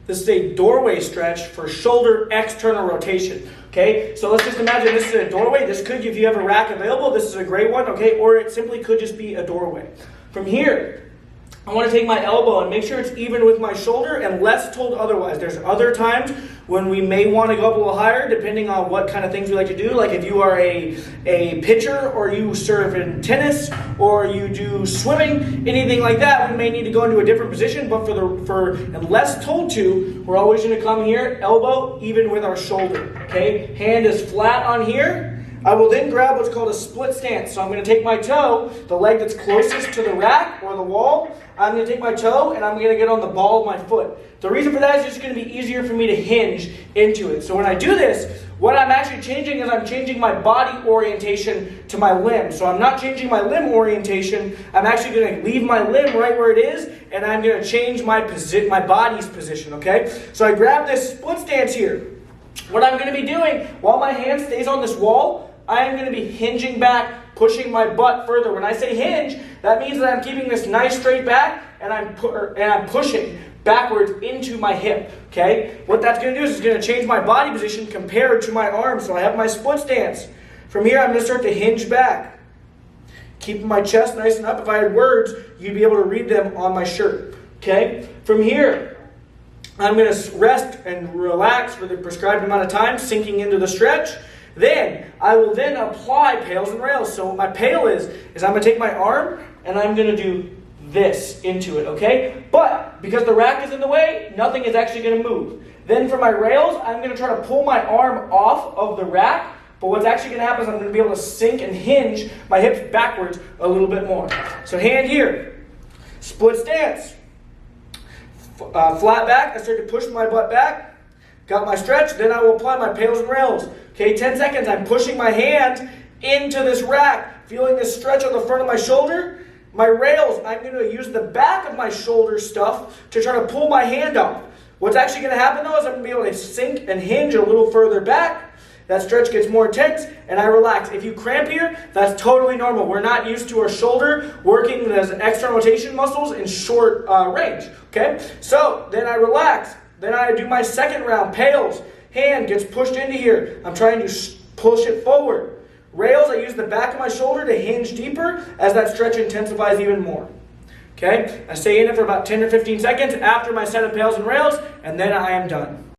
This is a doorway stretch for shoulder external rotation. Okay, so let's just imagine this is a doorway. This could, if you have a rack available, this is a great one, okay, or it simply could just be a doorway. From here, I want to take my elbow and make sure it's even with my shoulder unless told otherwise. There's other times when we may want to go up a little higher depending on what kind of things we like to do. Like if you are a pitcher or you serve in tennis or you do swimming, anything like that, we may need to go into a different position. But for unless told to, we're always going to come here, elbow even with our shoulder. Okay, hand is flat on here. I will then grab what's called a split stance. So I'm going to take my toe, the leg that's closest to the rack or the wall. I'm going to take my toe and I'm going to get on the ball of my foot. The reason for that is just going to be easier for me to hinge into it. So when I do this, what I'm actually changing is I'm changing my body orientation to my limb. So I'm not changing my limb orientation. I'm actually going to leave my limb right where it is and I'm going to change my body's position, okay? So I grab this split stance here. What I'm going to be doing while my hand stays on this wall, I am going to be hinging back, pushing my butt further. When I say hinge, that means that I'm keeping this nice straight back and I'm pushing backwards into my hip. Okay? What that's going to do is it's going to change my body position compared to my arms. So I have my split stance. From here, I'm going to start to hinge back, keeping my chest nice and up. If I had words, you'd be able to read them on my shirt. Okay? From here, I'm going to rest and relax for the prescribed amount of time, sinking into the stretch. Then, I will then apply pails and rails. So what my pail is I'm going to take my arm and I'm going to do this into it, okay? But, because the rack is in the way, nothing is actually going to move. Then for my rails, I'm going to try to pull my arm off of the rack. But what's actually going to happen is I'm going to be able to sink and hinge my hips backwards a little bit more. So hand here, split stance. Flat back, I start to push my butt back, got my stretch, then I will apply my pails and rails. Okay, 10 seconds, I'm pushing my hand into this rack, feeling this stretch on the front of my shoulder. My rails, I'm going to use the back of my shoulder stuff to try to pull my hand off. What's actually going to happen though is I'm going to be able to sink and hinge a little further back. That stretch gets more intense and I relax. If you cramp here, that's totally normal. We're not used to our shoulder working as external rotation muscles in short range. Okay? So then I relax. Then I do my second round. Pails. Hand gets pushed into here. I'm trying to push it forward. Rails, I use the back of my shoulder to hinge deeper as that stretch intensifies even more. Okay? I stay in it for about 10 or 15 seconds after my set of pails and rails, and then I am done.